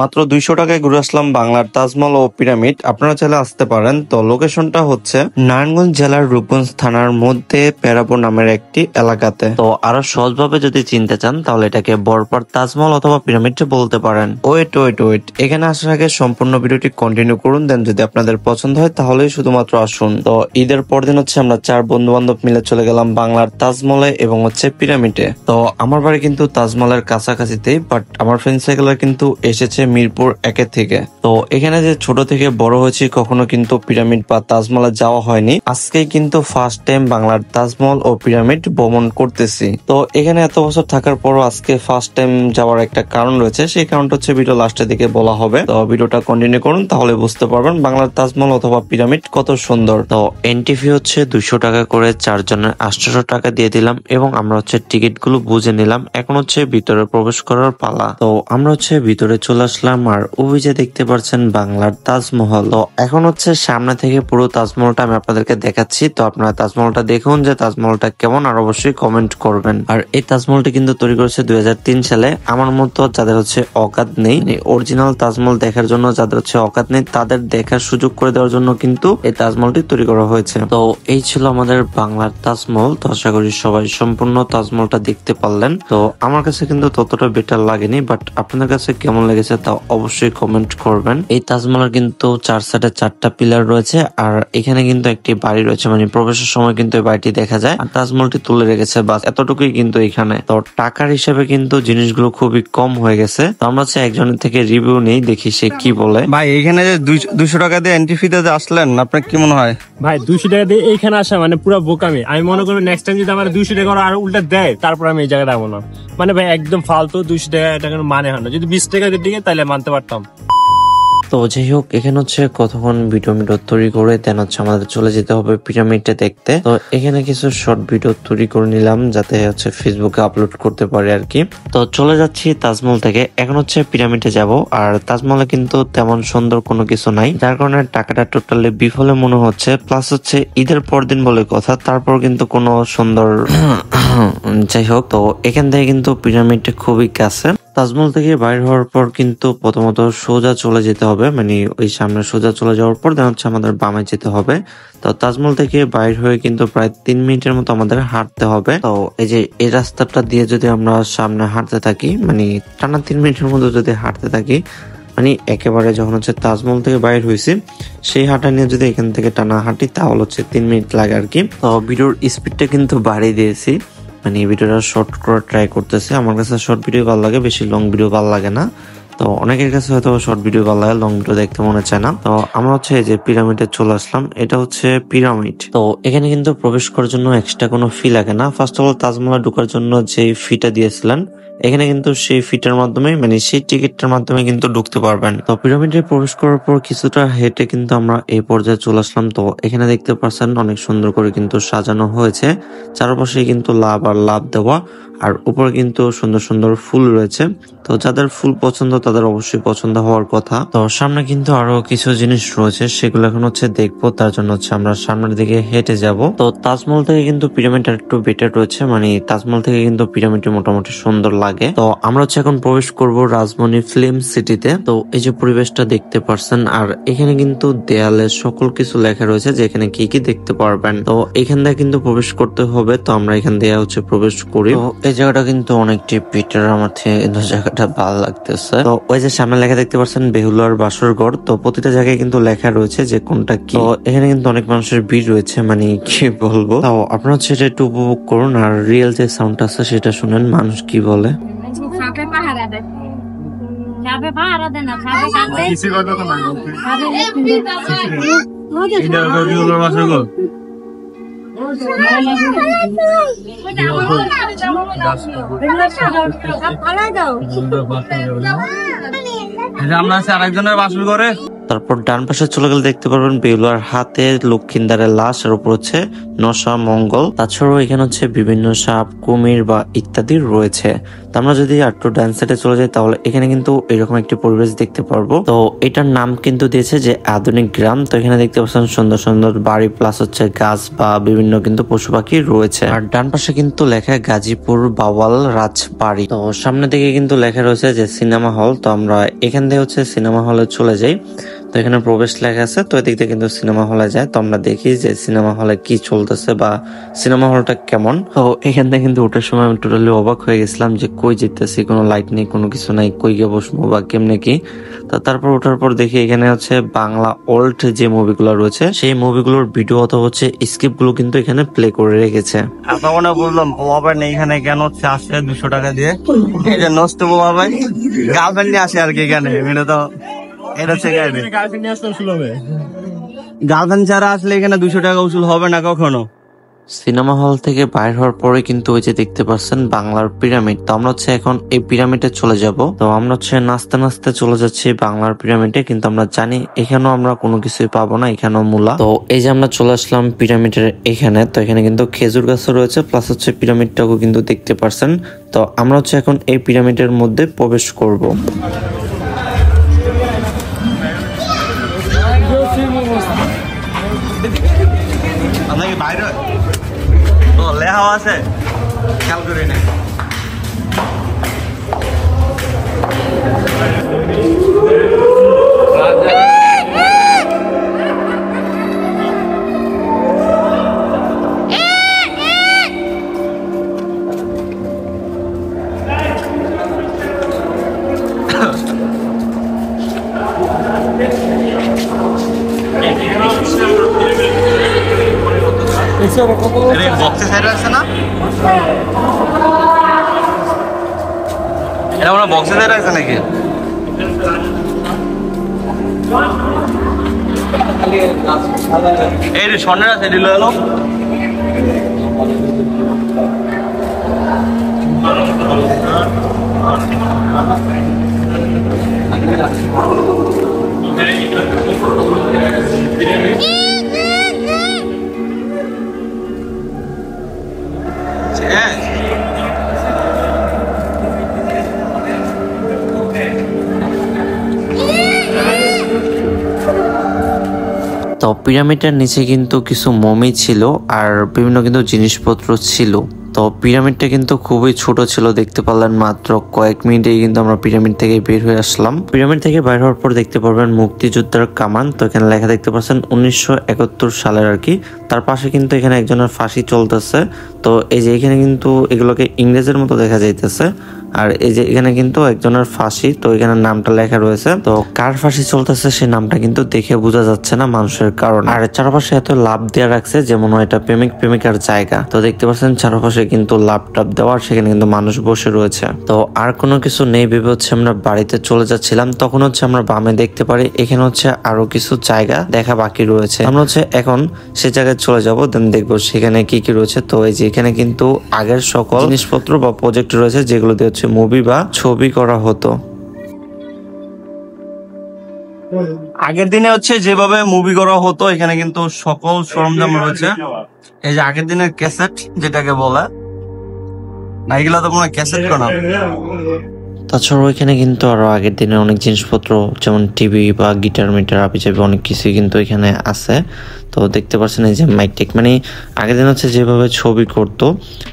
মাত্র 200 টাকায় ঘুরে আসলাম বাংলার তাজমহল ও পিরামিড। আপনারা চাইলে আসতে পারেন। তো লোকেশনটা হচ্ছে নারায়ণগঞ্জ জেলার রূপগঞ্জ থানার মধ্যে পেরাপুর নামের একটি এলাকাতে। তো আরো সহজভাবে যদি চিনতে চান তাহলে এটাকে বরপাড় তাজমহল অথবা পিরামিড বলতে পারেন। ওয়েট, এখানে আসার আগে সম্পূর্ণ ভিডিওটি কন্টিনিউ করুন, দেন যদি আপনাদের পছন্দ হয় তাহলেই শুধুমাত্র আসুন। তো ঈদের পরদিন হচ্ছে আমরা 4 বন্ধু বান্ধব মিলে চলে গেলাম বাংলার তাজমহলে এবং হচ্ছে পিরামিডে। তো আমার বাড়ি কিন্তু তাজমহলের কাছাকাছিতেই, বাট আমার ফ্রেন্ড সাইকেলরা কিন্তু এসেছে মিরপুর 1 থেকে। তো এখানে যে ছোট থেকে বড় হয়েছি কখনো কিন্তু পিরামিড বা তাজমহলে যাওয়া হয়নি। আজকেই কিন্তু ফার্স্ট টাইম বাংলার তাজমহল ও পিরামিড ভ্রমণ করতেছি। তো এখানে এত বছর থাকার পরও আজকে ফার্স্ট টাইম যাওয়ার একটা কারণ রয়েছে, সেই কারণটা হচ্ছে ভিডিও লাস্টের দিকে বলা হবে। তো ভিডিওটা কন্টিনিউ করুন, তাহলে বুঝতে পারবেন বাংলার তাজমহল অথবা পিরামিড কত সুন্দর। তো এন্ট্রি ফি হচ্ছে 200 টাকা করে, 4 জনের 800 টাকা দিয়ে দিলাম এবং আমরা হচ্ছে টিকিট গুলো বুঝে নিলাম। এখন হচ্ছে ভিতরে প্রবেশ করার পালা। তো আমরা হচ্ছে ভিতরে চলে আসলাম, আর ওই যে দেখতে পাচ্ছেন বাংলার তাজমহল। তো এখন হচ্ছে সামনে থেকে পুরো তাজমহলটা আমি আপনাদেরকে দেখাচ্ছি। তো আপনারা তাজমহলটা দেখুন যে তাজমহলটা কেমন, আর অবশ্যই কমেন্ট করবেন। আর এই তাজমহলটি কিন্তু তৈরি করেছে 2003 সালে। আমার মতো যাদের হচ্ছে অকাত নেই, অরিজিনাল তাজমহল দেখার জন্য যাদের হচ্ছে অকাত নেই, তাদের দেখার সুযোগ করে দেওয়ার জন্য কিন্তু এই তাজমহলটি তৈরি করা হয়েছে। তো এই ছিল আমাদের বাংলার তাজমহল। তো আশা করি সবাই সম্পূর্ণ তাজমহলটা দেখতে পারলেন। তো আমার কাছে কিন্তু ততটা বেটার লাগেনি, বাট আপনাদের কাছে কেমন লেগেছে তা অবশ্যই কমেন্ট করবেন। এই তাজমহলের কিন্তু 4 সাইডে 4টা পিলার রয়েছে, আর এখানে কিন্তু একটি বাড়ি রয়েছে, মানে প্রবেশের সময় কিন্তু এই বাড়িটি দেখা যায়। আর তাজমহলটি তুলে রেখেছে, বাস এতটুকুই কিন্তু এখানে। তো টাকার হিসেবে কিন্তু জিনিসগুলো খুবই কম হয়ে গেছে। তো আমরা হচ্ছে একজনের থেকে রিভিউ নেই, দেখি সে কি বলে। ভাই এখানে যে 200 টাকা দিয়ে এন্ট্রি ফি দিয়ে আসলেন, আপনার কি মনে হয়? ভাই 200 টাকা দিয়ে এইখানে আসা মানে পুরো বোকামি। আমি মনে করি নেক্সট টাইম যদি আমার 200 টাকা আর উল্টা দেয় তারপর আমি এই জায়গাটা যাবো না। মানে ভাই একদম ফালতু। 200 টাকা এটা কোনো মানে হয় না। যদি 20 টাকা দিয়ে তাহলে মানতে পারতাম। তো যাই হোক, এখানে হচ্ছে কতক্ষণ ভিডিও তৈরি করে দেন হচ্ছে আমাদের চলে যেতে হবে পিরামিডটা দেখতে। তো এখানে কিছু শর্ট ভিডিও তৈরি করে নিলাম যাতে হচ্ছে ফেসবুকে আপলোড করতে পারে আর কি। তো চলে যাচ্ছি তাজমহল থেকে, এখন হচ্ছে পিরামিডে যাব। আর তাজমহলে কিন্তু তেমন সুন্দর কোনো কিছু নাই, যার কারণে টাকাটা টোটালি বিফলে মনে হচ্ছে। প্লাস হচ্ছে ঈদের পরদিন বলে কথা, তারপর কিন্তু কোনো সুন্দর যাই হোক, তো এখান থেকে কিন্তু পিরামিডটা খুবই কাছে। তাজমহল থেকে বাইর হওয়ার পর কিন্তু প্রথমত সোজা চলে যেতে হবে, মানে ওই সামনে সোজা চলে যাওয়ার পর দেন হচ্ছে আমাদের বামে যেতে হবে। তো তাজমহল থেকে বাইর হয়ে কিন্তু প্রায় 3 মিনিটের মতো আমাদের হাঁটতে হবে। তো এই যে এই রাস্তাটা দিয়ে যদি আমরা সামনে হাঁটতে থাকি, মানে টানা 3 মিনিটের মতো যদি হাঁটতে থাকি, মানে একেবারে যখন হচ্ছে তাজমহল থেকে বাইর হয়েছি সেই হাঁটা নিয়ে যদি এখান থেকে টানা হাঁটি তাহলে হচ্ছে 3 মিনিট লাগে আর কি। তো ভিডিওর স্পিডটা কিন্তু বাড়িয়ে দিয়েছি, মানে ভিডিওটা শর্ট করে ট্রাই করতেছে। আমার কাছে শর্ট ভিডিও ভালো লাগে, বেশি লং ভিডিও ভালো লাগে না। তো অনেকের কাছে হয়তো শর্ট ভিডিও ভালো লাগে, লং ভিডিও দেখতে মনে চায় না। তো আমরা হচ্ছে এই যে পিরামিডে চলে আসলাম, এটা হচ্ছে পিরামিড। তো এখানে কিন্তু প্রবেশ করার জন্য এক্সট্রা কোনো ফি লাগে না। ফার্স্ট অফ অল তাজমহলে ঢোকার জন্য যে ফিটা দিয়েছিলেন, এখানে কিন্তু সেই ফিটার মাধ্যমে, মানে সেই টিকিটটার মাধ্যমে কিন্তু ঢুকতে পারবেন। তো পিরামিডে প্রবেশ করার পর কিছুটা হেঁটে কিন্তু আমরা এই পর্যায়ে চলে আসলাম। তো এখানে দেখতে পাচ্ছেন অনেক সুন্দর করে কিন্তু সাজানো হয়েছে, চারপাশে কিন্তু লাভ আর লাভ দেওয়া, আর উপরে কিন্তু সুন্দর সুন্দর ফুল রয়েছে। তো যাদের ফুল পছন্দ তাদের অবশ্যই পছন্দ হওয়ার কথা। তো সামনে কিন্তু আরো কিছু জিনিস রয়েছে, সেগুলো এখন হচ্ছে দেখবো, তার জন্য হচ্ছে আমরা সামনের দিকে হেঁটে যাব। তো তাজমহল থেকে কিন্তু পিরামিড একটু বেটার রয়েছে, মানে তাজমহল থেকে কিন্তু পিরামিডটি মোটামুটি সুন্দর লাগে। তো আমরা হচ্ছে এখন প্রবেশ করব রাজমণি ফিল্ম সিটিতে। তো এই যে পরিবেশটা দেখতে পারছেন, আর এখানে কিন্তু দেয়ালে সকল কিছু লেখা রয়েছে যে এখানে কি কি দেখতে পারবেন। তো এখান থেকে কিন্তু প্রবেশ করতে হবে, তো আমরা এখান দিয়ে হচ্ছে প্রবেশ করি। তো এই জায়গাটা কিন্তু অনেকটি বেটার, আমার জায়গাটা ভালো লাগতেছে। তো ওই যে সামনে লেখা দেখতে পাচ্ছেন বেহুলার বাসরঘর। তো প্রতিটা জায়গায় কিন্তু লেখা রয়েছে যে কোনটা কি। তো এখানে কিন্তু অনেক মানুষের ভিড় রয়েছে, মানে কি বলবো। তো আপনারা হচ্ছে এটা একটু উপভোগ করুন, আর রিয়েল যে সাউন্ড আছে সেটা শুনেন মানুষ কি বলে। আমরা আছি আরেকজনের বাসর ঘরে। তো তারপর ডান পাশে চলে গেলে দেখতে পারবেন বেহুলার হাতে লক্ষিন্দারের লাশ, আর উপর হচ্ছে নশা মঙ্গল। তাছাড়াও এখানে হচ্ছে বিভিন্ন সাপ, কুমির বা ইত্যাদি রয়েছে। তো আমরা যদি একটু ডান সাইডে চলে যাই তাহলে এখানে কিন্তু এরকম একটি পরিবেশ দেখতে পারবো। তো এটার নাম কিন্তু দিয়েছে যে আধুনিক গ্রাম। তো এখানে দেখতে পাচ্ছেন সুন্দর সুন্দর বাড়ি প্লাস হচ্ছে গাছ বা বিভিন্ন কিন্তু পশু পাখি রয়েছে। আর ডান পাশে কিন্তু লেখা গাজীপুর বাওয়াল রাজবাড়ি। তো সামনে দিকে কিন্তু লেখা রয়েছে যে সিনেমা হল। তো আমরা এখান থেকে হচ্ছে সিনেমা হলে চলে যাই। তো এখানে প্রবেশ লেখা আছে, তো এদিক থেকে কিন্তু সিনেমা হলে যায়। তো আমরা দেখি যে সিনেমা হলে কি চলতেছে বা সিনেমা হলটা কেমন। তো এখান থেকে কিন্তু ওঠার সময় আমি টোটালি অবাক হয়ে গেছিলাম যে কই যেতেছি, কোনো লাইট নেই, কোনো কিছু নাই, কই গিয়ে বসবো বা কেমনে কি। তো তারপর ওঠার পর দেখি এখানে হচ্ছে বাংলা ওল্ড যে মুভিগুলো রয়েছে সেই মুভিগুলোর ভিডিও অথবা হচ্ছে স্ক্রিপ্ট গুলো কিন্তু এখানে প্লে করে রেখেছে। আপনার বললাম বোমা নেই এখানে, কেন হচ্ছে আসে 200 টাকা দিয়ে, এই যে নষ্ট বোমা ভাই গার্লফ্রেন্ড নিয়ে আসে আর কি এখানে। এটা তো এটা হচ্ছে গার্লফ্রেন্ড ছাড়া আসলে এখানে 200 টাকা উসুল হবে না কখনো। সিনেমা হল থেকে বাইর হওয়ার পরে কিন্তু ওই যে দেখতে পাচ্ছেন বাংলার পিরামিড। তো আমরা হচ্ছে এখন এই পিরামিডে চলে যাব। তো আমরা হচ্ছে নাচতে নাচতে চলে যাচ্ছি বাংলার পিরামিডে, কিন্তু আমরা জানি এখানেও আমরা কোনো কিছুই পাবো না, এখানেও মূলা। তো এই যে আমরা চলে আসলাম পিরামিডের এখানে। তো এখানে কিন্তু খেজুর গাছও রয়েছে প্লাস হচ্ছে পিরামিডটাকেও কিন্তু দেখতে পারছেন। তো আমরা হচ্ছে এখন এই পিরামিডের মধ্যে প্রবেশ করব। আপনাকে বাইরে তো লেহা আছে খেয়াল করে নেই। বক্সের সাইডে আছে না, এটা আমরা বক্সের সাইডে আছে নাকি? এই যে স্বর্ণের আছে এটি লয়ে এলো। তো পিরামিডের নিচে কিন্তু কিছু মমি ছিল আর বিভিন্ন কিন্তু জিনিসপত্র ছিল। তো পিরামিডটা কিন্তু খুবই ছোট ছিল, দেখতে পারলেন মাত্র কয়েক মিনিটেই কিন্তু আমরা পিরামিড থেকে বের হয়ে আসলাম। পিরামিড থেকে বের হওয়ার পর দেখতে পারবেন মুক্তিযোদ্ধার কামান। তো এখানে লেখা দেখতে পাচ্ছেন 1971 সালের আর কি। তার পাশে কিন্তু এখানে একজনের ফাঁসি চলতেছে। তো এই যে এখানে কিন্তু এগুলোকে ইংরেজের মতো দেখা যাইতেছে। আর এই যে এখানে কিন্তু একজনের ফাঁসি, তো এখানে নামটা লেখা রয়েছে। তো কার ফাঁসি চলতেছে সেই নামটা কিন্তু দেখে বোঝা যাচ্ছে না মানুষের কারণ। আর চারপাশে এত লাভ দেওয়া রাখছে যেমন এটা প্রেমিক প্রেমিকার জায়গা। তো দেখতে পাচ্ছেন চারপাশে কিন্তু লাভ টাপ দেওয়ার, সেখানে কিন্তু মানুষ বসে রয়েছে। তো আর কোনো কিছু নেই ভেবে হচ্ছে আমরা বাড়িতে চলে যাচ্ছিলাম, তখন হচ্ছে আমরা বামে দেখতে পারি এখানে হচ্ছে আরো কিছু জায়গা দেখা বাকি রয়েছে। আমরা হচ্ছে এখন সে জায়গায় চলে যাব, দেন দেখবো সেখানে কি কি রয়েছে। তো এই যে এখানে কিন্তু আগের সকল জিনিসপত্র বা প্রজেক্ট রয়েছে যেগুলো দিয়ে হচ্ছে মুভি বা ছবি করা হতো। আগের দিনে হচ্ছে যেভাবে মুভি করা হতো এখানে কিন্তু সকল সরঞ্জাম রয়েছে। এই যে আগের দিনের ক্যাসেট যেটাকে বলে না, এগুলা তো কোনো ক্যাসেট করা। তাছাড়াও এখানে কিন্তু আরো আগের দিনের অনেক জিনিসপত্র যেমন টিভি বা গিটার মিটার আবিজাবি অনেক কিছুই কিন্তু এখানে আছে। তো দেখতে পাচ্ছেন এই যে মাইক, মানে আগের দিন হচ্ছে যেভাবে ছবি করতো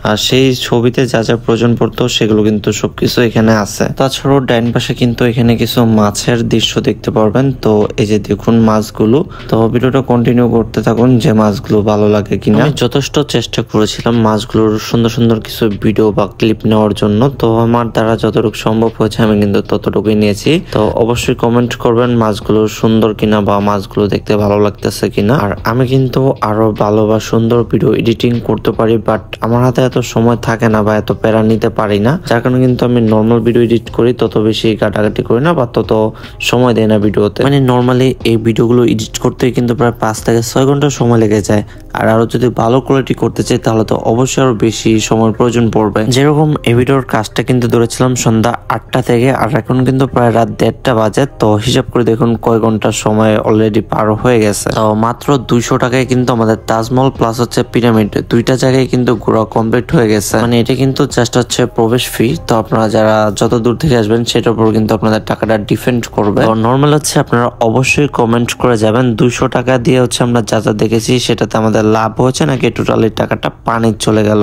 আর সেই ছবিতে যা যা প্রয়োজন পড়তো সেগুলো কিন্তু সবকিছু এখানে আছে। তাছাড়াও ডাইন পাশে কিন্তু এখানে কিছু মাছের দৃশ্য দেখতে পারবেন। তো এই যে দেখুন মাছগুলো। তো ভিডিওটা কন্টিনিউ করতে থাকুন যে মাছগুলো ভালো লাগে কিনা। আমি যথেষ্ট চেষ্টা করেছিলাম মাছগুলোর সুন্দর সুন্দর কিছু ভিডিও বা ক্লিপ নেওয়ার জন্য। তো আমার দ্বারা যতটুকু সম্ভব হয়েছে আমি কিন্তু ততটুকুই নিয়েছি। তো অবশ্যই কমেন্ট করবেন মাছগুলো সুন্দর কিনা বা মাছগুলো দেখতে ভালো লাগতেছে কিনা। আর আমি কিন্তু আরো ভালো বা সুন্দর ভিডিও এডিটিং করতে পারি, বাট আমার হাতে এত সময় থাকে না বা এত প্যারা নিতে পারি না, যার কারণে কিন্তু আমি নর্মাল ভিডিও এডিট করি, তত বেশি কাটাকাটি করি না বা তত সময় দেয় না ভিডিওতে। মানে নর্মালি এই ভিডিওগুলো এডিট করতে কিন্তু প্রায় 5 থেকে 6 ঘন্টা সময় লেগে যায়। আর আরো যদি ভালো কোয়ালিটি করতে চাই তাহলে তো অবশ্যই আরো বেশি সময়ের প্রয়োজন পড়বে। যেরকম এই ভিডিওর কাজটা কিন্তু ধরেছিলাম সন্ধ্যা 8টা থেকে, আর এখন কিন্তু প্রায় রাত 1:30 বাজে। তো হিসাব করে দেখুন কয় ঘন্টার সময় অলরেডি পার হয়ে গেছে। তো মাত্র 200 টাকায় কিন্তু আমাদের তাজমহল প্লাস হচ্ছে পিরামিড দুইটা জায়গায় কিন্তু ঘোরা কমপ্লিট হয়ে গেছে। মানে এটা কিন্তু জাস্ট হচ্ছে প্রবেশ ফি। তো আপনারা যারা যত দূর থেকে আসবেন সেটার উপর কিন্তু আপনাদের টাকাটা ডিপেন্ড করবে। তো নর্মাল হচ্ছে আপনারা অবশ্যই কমেন্ট করে যাবেন 200 টাকা দিয়ে হচ্ছে আমরা যা যা দেখেছি সেটাতে আমাদের লাভ হয়েছে নাকি টোটালি টাকাটা পানি চলে গেল।